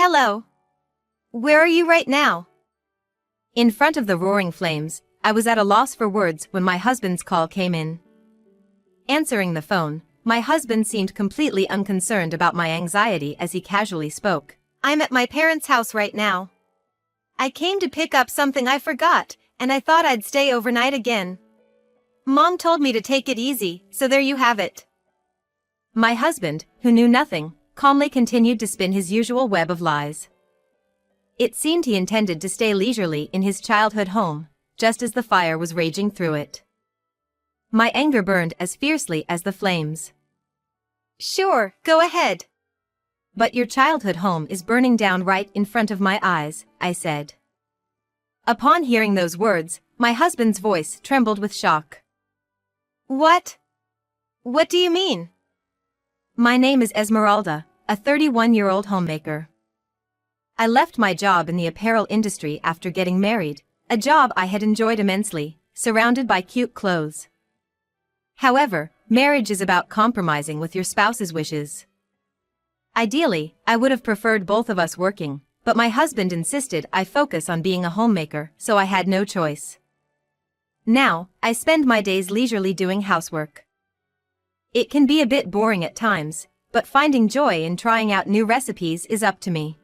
Hello. Where are you right now? In front of the roaring flames, I was at a loss for words when my husband's call came in. Answering the phone, my husband seemed completely unconcerned about my anxiety as he casually spoke. I'm at my parents' house right now. I came to pick up something I forgot, and I thought I'd stay overnight again. Mom told me to take it easy, so there you have it. My husband, who knew nothing, calmly continued to spin his usual web of lies. It seemed he intended to stay leisurely in his childhood home, just as the fire was raging through it. My anger burned as fiercely as the flames. Sure, go ahead. But your childhood home is burning down right in front of my eyes, I said. Upon hearing those words, my husband's voice trembled with shock. What? What do you mean? My name is Esmeralda, a 31-year-old homemaker. I left my job in the apparel industry after getting married, a job I had enjoyed immensely, surrounded by cute clothes. However, marriage is about compromising with your spouse's wishes. Ideally, I would have preferred both of us working, but my husband insisted I focus on being a homemaker, so I had no choice. Now, I spend my days leisurely doing housework. It can be a bit boring at times, but finding joy in trying out new recipes is up to me.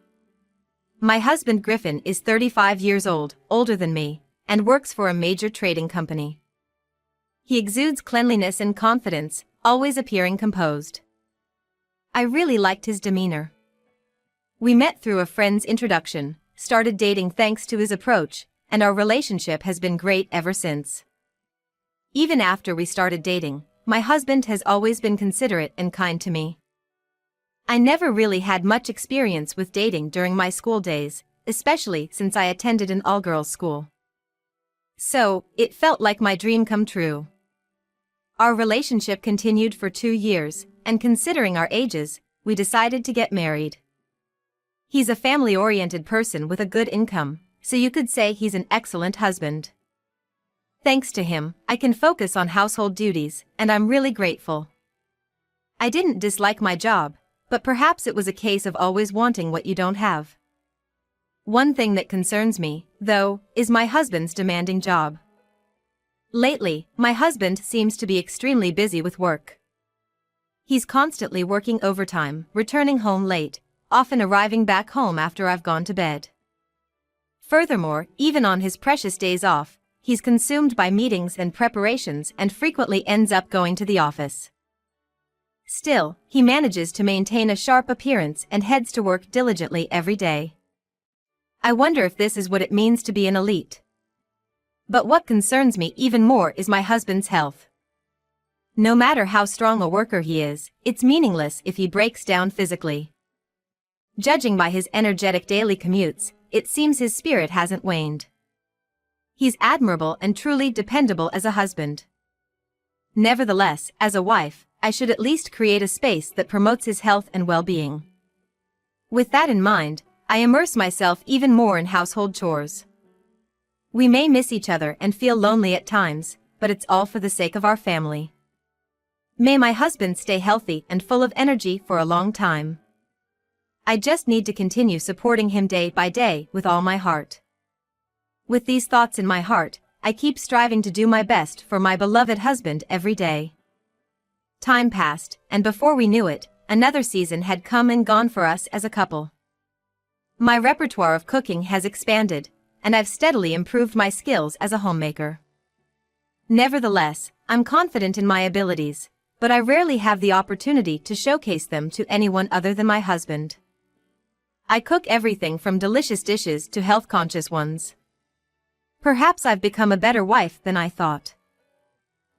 My husband Griffin is 35 years old, older than me, and works for a major trading company. He exudes cleanliness and confidence, always appearing composed. I really liked his demeanor. We met through a friend's introduction, started dating thanks to his approach, and our relationship has been great ever since. Even after we started dating, my husband has always been considerate and kind to me. I never really had much experience with dating during my school days, especially since I attended an all-girls school. So, it felt like my dream come true. Our relationship continued for 2 years, and considering our ages, we decided to get married. He's a family-oriented person with a good income, so you could say he's an excellent husband. Thanks to him, I can focus on household duties, and I'm really grateful. I didn't dislike my job, but perhaps it was a case of always wanting what you don't have. One thing that concerns me, though, is my husband's demanding job. Lately, my husband seems to be extremely busy with work. He's constantly working overtime, returning home late, often arriving back home after I've gone to bed. Furthermore, even on his precious days off, he's consumed by meetings and preparations and frequently ends up going to the office. Still, he manages to maintain a sharp appearance and heads to work diligently every day. I wonder if this is what it means to be an elite. But what concerns me even more is my husband's health. No matter how strong a worker he is, it's meaningless if he breaks down physically. Judging by his energetic daily commutes, it seems his spirit hasn't waned. He's admirable and truly dependable as a husband. Nevertheless, as a wife, I should at least create a space that promotes his health and well-being. With that in mind, I immerse myself even more in household chores. We may miss each other and feel lonely at times, but it's all for the sake of our family. May my husband stay healthy and full of energy for a long time. I just need to continue supporting him day by day with all my heart. With these thoughts in my heart, I keep striving to do my best for my beloved husband every day. Time passed, and before we knew it, another season had come and gone for us as a couple. My repertoire of cooking has expanded, and I've steadily improved my skills as a homemaker. Nevertheless, I'm confident in my abilities, but I rarely have the opportunity to showcase them to anyone other than my husband. I cook everything from delicious dishes to health-conscious ones. Perhaps I've become a better wife than I thought.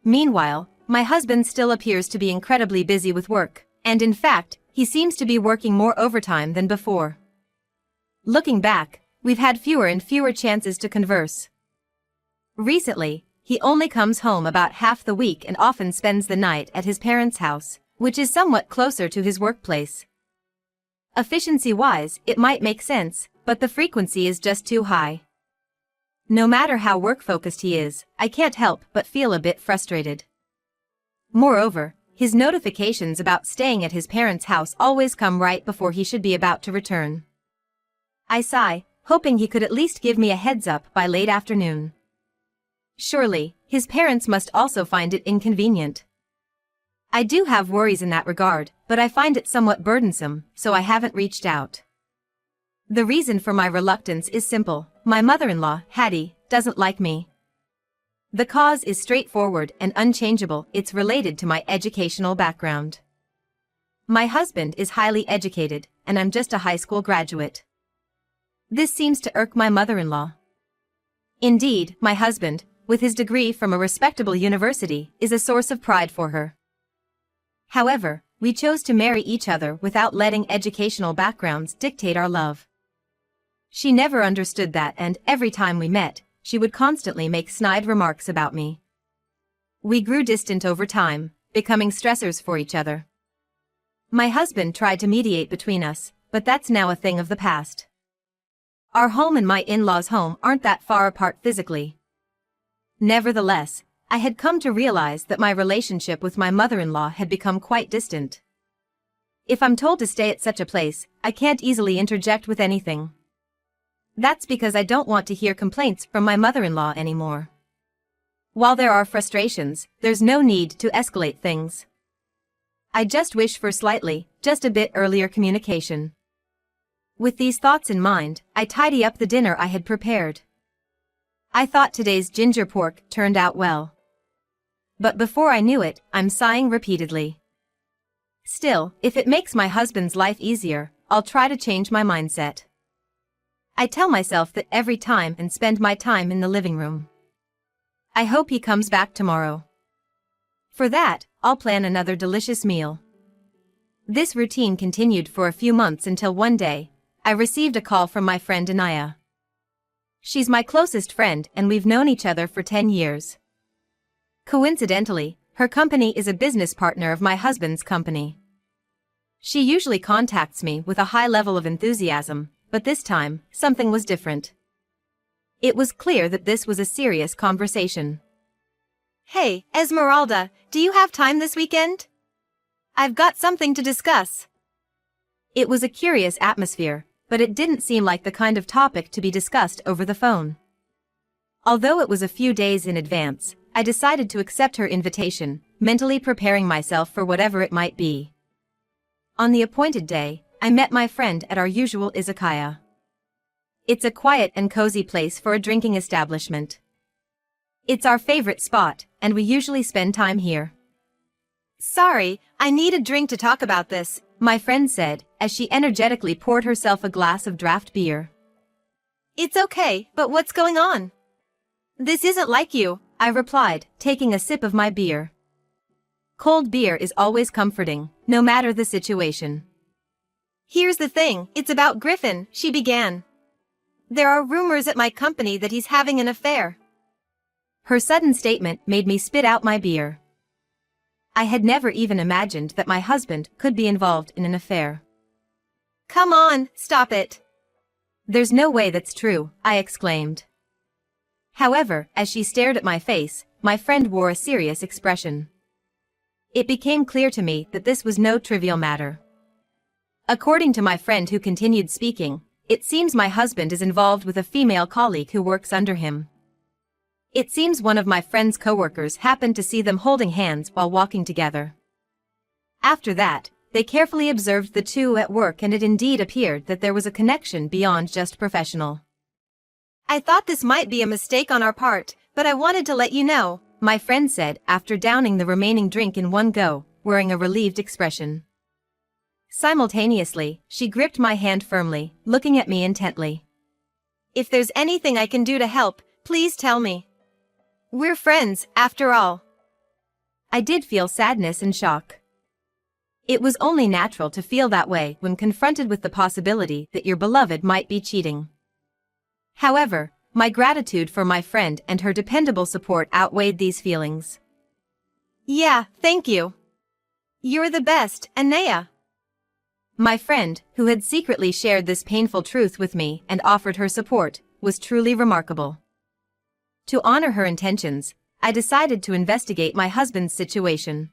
Meanwhile, my husband still appears to be incredibly busy with work, and in fact, he seems to be working more overtime than before. Looking back, we've had fewer and fewer chances to converse. Recently, he only comes home about half the week and often spends the night at his parents' house, which is somewhat closer to his workplace. Efficiency-wise, it might make sense, but the frequency is just too high. No matter how work-focused he is, I can't help but feel a bit frustrated. Moreover, his notifications about staying at his parents' house always come right before he should be about to return. I sigh, hoping he could at least give me a heads up by late afternoon. Surely, his parents must also find it inconvenient. I do have worries in that regard, but I find it somewhat burdensome, so I haven't reached out. The reason for my reluctance is simple. My mother-in-law, Hattie, doesn't like me. The cause is straightforward and unchangeable. It's related to my educational background. My husband is highly educated, and I'm just a high school graduate. This seems to irk my mother-in-law. Indeed, my husband, with his degree from a respectable university, is a source of pride for her. However, we chose to marry each other without letting educational backgrounds dictate our love. She never understood that, and every time we met, she would constantly make snide remarks about me. We grew distant over time, becoming stressors for each other. My husband tried to mediate between us, but that's now a thing of the past. Our home and my in-laws' home aren't that far apart physically. Nevertheless, I had come to realize that my relationship with my mother-in-law had become quite distant. If I'm told to stay at such a place, I can't easily interject with anything. That's because I don't want to hear complaints from my mother-in-law anymore. While there are frustrations, there's no need to escalate things. I just wish for just a bit earlier communication. With these thoughts in mind, I tidy up the dinner I had prepared. I thought today's ginger pork turned out well. But before I knew it, I'm sighing repeatedly. Still, if it makes my husband's life easier, I'll try to change my mindset. I tell myself that every time and spend my time in the living room. I hope he comes back tomorrow. For that, I'll plan another delicious meal. This routine continued for a few months until one day, I received a call from my friend Anaya. She's my closest friend and we've known each other for 10 years. Coincidentally, her company is a business partner of my husband's company. She usually contacts me with a high level of enthusiasm, but this time, something was different. It was clear that this was a serious conversation. "Hey, Esmeralda, do you have time this weekend? I've got something to discuss." It was a curious atmosphere, but it didn't seem like the kind of topic to be discussed over the phone. Although it was a few days in advance, I decided to accept her invitation, mentally preparing myself for whatever it might be. On the appointed day, I met my friend at our usual izakaya. It's a quiet and cozy place for a drinking establishment. It's our favorite spot, and we usually spend time here. "Sorry, I need a drink to talk about this," my friend said, as she energetically poured herself a glass of draft beer. "It's okay, but what's going on?" "This isn't like you," I replied, taking a sip of my beer. Cold beer is always comforting, no matter the situation. "Here's the thing, it's about Griffin," she began. "There are rumors at my company that he's having an affair." Her sudden statement made me spit out my beer. I had never even imagined that my husband could be involved in an affair. "Come on, stop it." "There's no way that's true," I exclaimed. However, as she stared at my face, my friend wore a serious expression. It became clear to me that this was no trivial matter. According to my friend who continued speaking, it seems my husband is involved with a female colleague who works under him. It seems one of my friend's coworkers happened to see them holding hands while walking together. After that, they carefully observed the two at work and it indeed appeared that there was a connection beyond just professional. "I thought this might be a mistake on our part, but I wanted to let you know," my friend said after downing the remaining drink in one go, wearing a relieved expression. Simultaneously, she gripped my hand firmly, looking at me intently. "If there's anything I can do to help, please tell me. We're friends, after all." I did feel sadness and shock. It was only natural to feel that way when confronted with the possibility that your beloved might be cheating. However, my gratitude for my friend and her dependable support outweighed these feelings. "Yeah, thank you. You're the best, Anaya." My friend, who had secretly shared this painful truth with me and offered her support, was truly remarkable. To honor her intentions, I decided to investigate my husband's situation.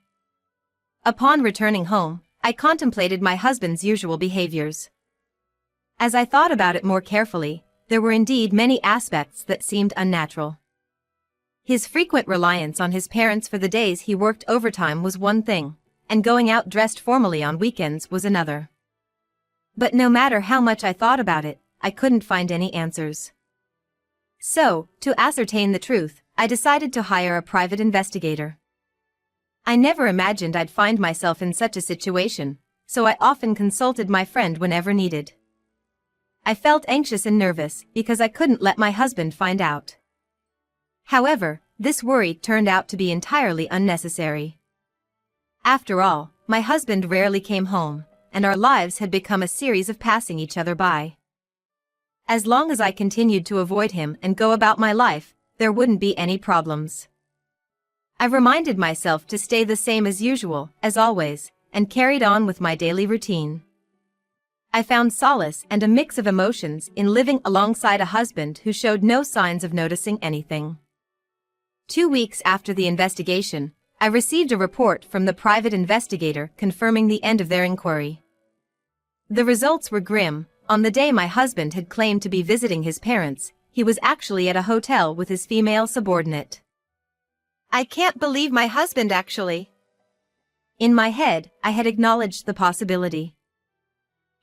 Upon returning home, I contemplated my husband's usual behaviors. As I thought about it more carefully, there were indeed many aspects that seemed unnatural. His frequent reliance on his parents for the days he worked overtime was one thing, and going out dressed formally on weekends was another. But no matter how much I thought about it, I couldn't find any answers. So, to ascertain the truth, I decided to hire a private investigator. I never imagined I'd find myself in such a situation, so I often consulted my friend whenever needed. I felt anxious and nervous because I couldn't let my husband find out. However, this worry turned out to be entirely unnecessary. After all, my husband rarely came home, and our lives had become a series of passing each other by. As long as I continued to avoid him and go about my life, there wouldn't be any problems. I reminded myself to stay the same as usual, as always, and carried on with my daily routine. I found solace and a mix of emotions in living alongside a husband who showed no signs of noticing anything. 2 weeks after the investigation, I received a report from the private investigator confirming the end of their inquiry. The results were grim. On the day my husband had claimed to be visiting his parents, he was actually at a hotel with his female subordinate. I can't believe my husband actually. In my head, I had acknowledged the possibility.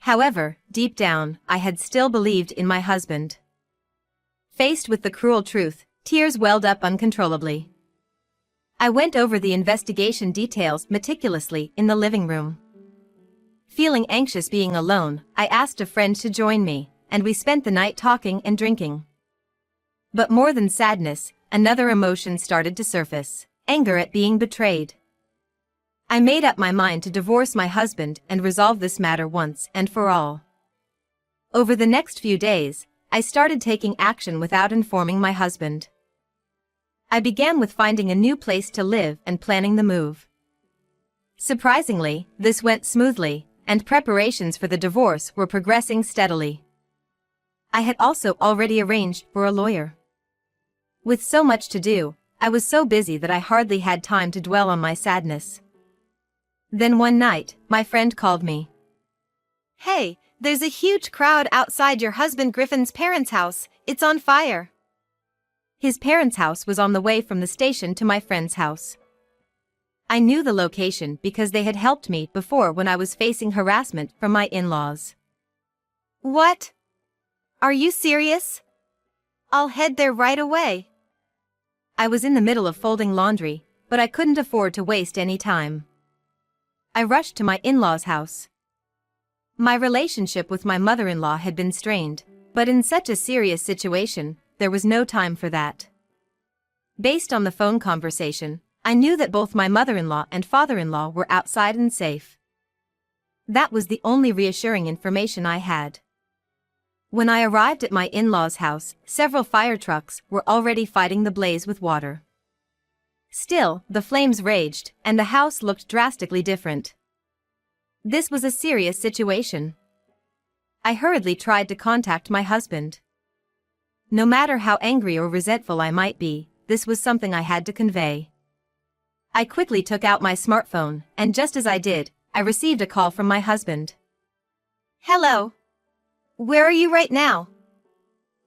However, deep down, I had still believed in my husband. Faced with the cruel truth, tears welled up uncontrollably. I went over the investigation details meticulously in the living room. Feeling anxious being alone, I asked a friend to join me, and we spent the night talking and drinking. But more than sadness, another emotion started to surface: anger at being betrayed. I made up my mind to divorce my husband and resolve this matter once and for all. Over the next few days, I started taking action without informing my husband. I began with finding a new place to live and planning the move. Surprisingly, this went smoothly, and preparations for the divorce were progressing steadily. I had also already arranged for a lawyer. With so much to do, I was so busy that I hardly had time to dwell on my sadness. Then one night, my friend called me. "Hey, there's a huge crowd outside your husband Griffin's parents' house. It's on fire." His parents' house was on the way from the station to my friend's house. I knew the location because they had helped me before when I was facing harassment from my in-laws. "What? Are you serious? I'll head there right away." I was in the middle of folding laundry, but I couldn't afford to waste any time. I rushed to my in-laws' house. My relationship with my mother-in-law had been strained, but in such a serious situation, there was no time for that. Based on the phone conversation, I knew that both my mother-in-law and father-in-law were outside and safe. That was the only reassuring information I had. When I arrived at my in-laws' house, several fire trucks were already fighting the blaze with water. Still, the flames raged, and the house looked drastically different. This was a serious situation. I hurriedly tried to contact my husband. No matter how angry or resentful I might be, this was something I had to convey. I quickly took out my smartphone, and just as I did, I received a call from my husband. "Hello. Where are you right now?"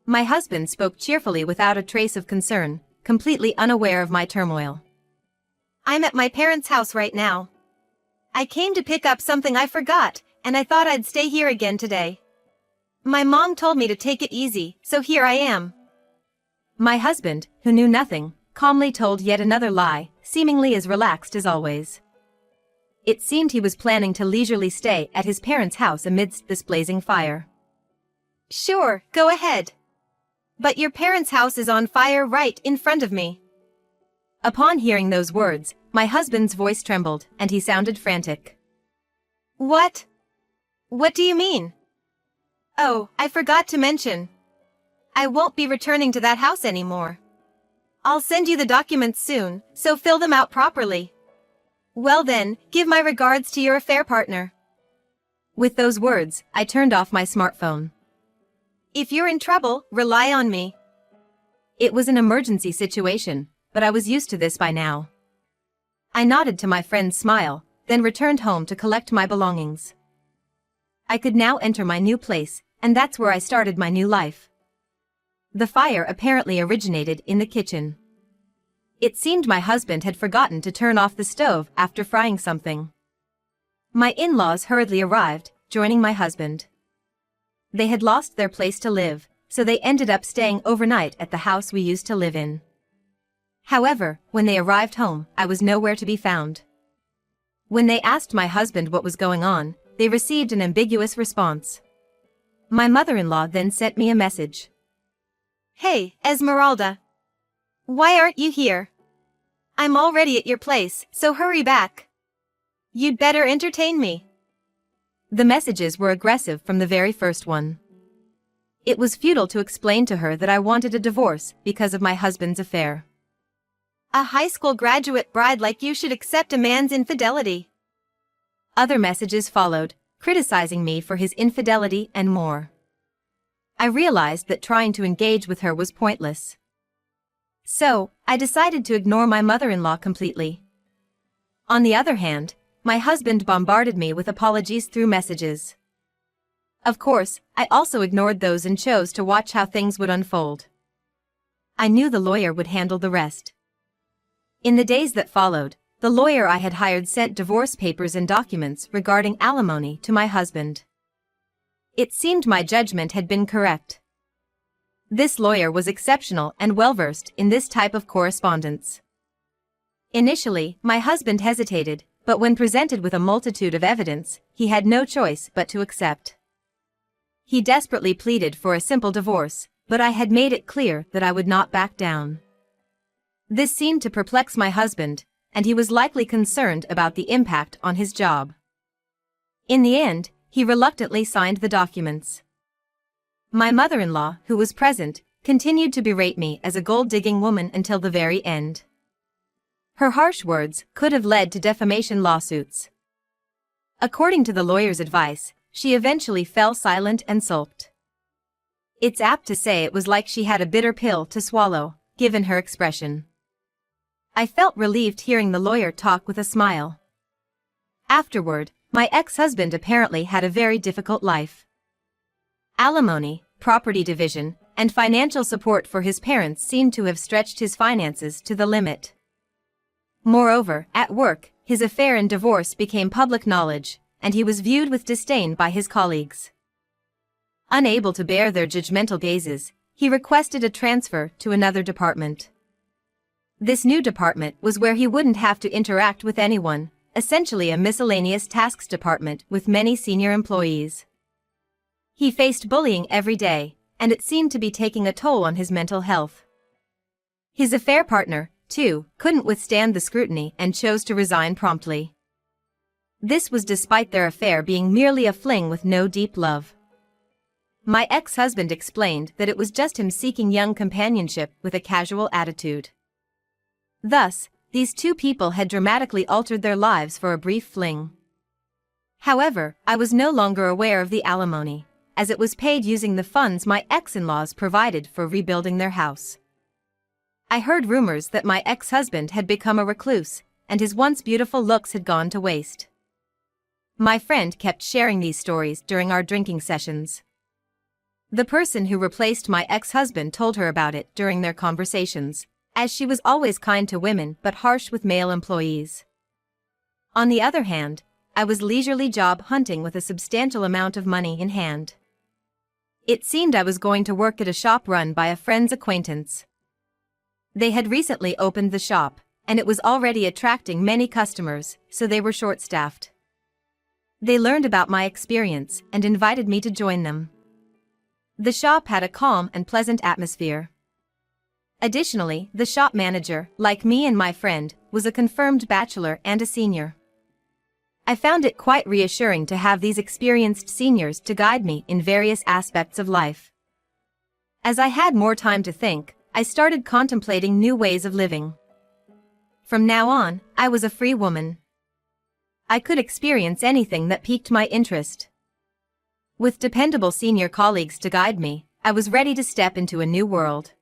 My husband spoke cheerfully without a trace of concern, completely unaware of my turmoil. "I'm at my parents' house right now. I came to pick up something I forgot, and I thought I'd stay here again today. My mom told me to take it easy, so here I am." My husband, who knew nothing, calmly told yet another lie, seemingly as relaxed as always. It seemed he was planning to leisurely stay at his parents' house amidst this blazing fire. "Sure, go ahead. But your parents' house is on fire right in front of me." Upon hearing those words, my husband's voice trembled, and he sounded frantic. "What? What do you mean? Oh, I forgot to mention. I won't be returning to that house anymore. I'll send you the documents soon, so fill them out properly. Well then, give my regards to your affair partner." With those words, I turned off my smartphone. "If you're in trouble, rely on me." It was an emergency situation, but I was used to this by now. I nodded to my friend's smile, then returned home to collect my belongings. I could now enter my new place, and that's where I started my new life. The fire apparently originated in the kitchen. It seemed my husband had forgotten to turn off the stove after frying something. My in-laws hurriedly arrived, joining my husband. They had lost their place to live, so they ended up staying overnight at the house we used to live in. However, when they arrived home, I was nowhere to be found. When they asked my husband what was going on, they received an ambiguous response. My mother-in-law then sent me a message. "Hey, Esmeralda. Why aren't you here? I'm already at your place, so hurry back. You'd better entertain me." The messages were aggressive from the very first one. It was futile to explain to her that I wanted a divorce because of my husband's affair. "A high school graduate bride like you should accept a man's infidelity." Other messages followed, criticizing me for his infidelity and more. I realized that trying to engage with her was pointless. So, I decided to ignore my mother-in-law completely. On the other hand, my husband bombarded me with apologies through messages. Of course, I also ignored those and chose to watch how things would unfold. I knew the lawyer would handle the rest. In the days that followed, the lawyer I had hired sent divorce papers and documents regarding alimony to my husband. It seemed my judgment had been correct. This lawyer was exceptional and well-versed in this type of correspondence. Initially, my husband hesitated, but when presented with a multitude of evidence, he had no choice but to accept. He desperately pleaded for a simple divorce, but I had made it clear that I would not back down. This seemed to perplex my husband, and he was likely concerned about the impact on his job. In the end, he reluctantly signed the documents. My mother-in-law, who was present, continued to berate me as a gold-digging woman until the very end. Her harsh words could have led to defamation lawsuits. According to the lawyer's advice, she eventually fell silent and sulked. It's apt to say it was like she had a bitter pill to swallow, given her expression. I felt relieved hearing the lawyer talk with a smile. Afterward, my ex-husband apparently had a very difficult life. Alimony, property division, and financial support for his parents seemed to have stretched his finances to the limit. Moreover, at work, his affair and divorce became public knowledge, and he was viewed with disdain by his colleagues. Unable to bear their judgmental gazes, he requested a transfer to another department. This new department was where he wouldn't have to interact with anyone, essentially a miscellaneous tasks department with many senior employees. He faced bullying every day, and it seemed to be taking a toll on his mental health. His affair partner, too, couldn't withstand the scrutiny and chose to resign promptly. This was despite their affair being merely a fling with no deep love. My ex-husband explained that it was just him seeking young companionship with a casual attitude. Thus, these two people had dramatically altered their lives for a brief fling. However, I was no longer aware of the alimony, as it was paid using the funds my ex-in-laws provided for rebuilding their house. I heard rumors that my ex-husband had become a recluse, and his once beautiful looks had gone to waste. My friend kept sharing these stories during our drinking sessions. The person who replaced my ex-husband told her about it during their conversations, as she was always kind to women but harsh with male employees. On the other hand, I was leisurely job hunting with a substantial amount of money in hand. It seemed I was going to work at a shop run by a friend's acquaintance. They had recently opened the shop, and it was already attracting many customers, so they were short-staffed. They learned about my experience and invited me to join them. The shop had a calm and pleasant atmosphere. Additionally, the shop manager, like me and my friend, was a confirmed bachelor and a senior. I found it quite reassuring to have these experienced seniors to guide me in various aspects of life. As I had more time to think, I started contemplating new ways of living. From now on, I was a free woman. I could experience anything that piqued my interest. With dependable senior colleagues to guide me, I was ready to step into a new world.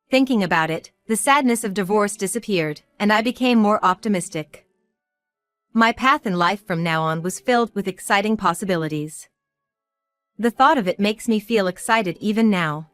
Thinking about it, the sadness of divorce disappeared, and I became more optimistic. My path in life from now on was filled with exciting possibilities. The thought of it makes me feel excited even now.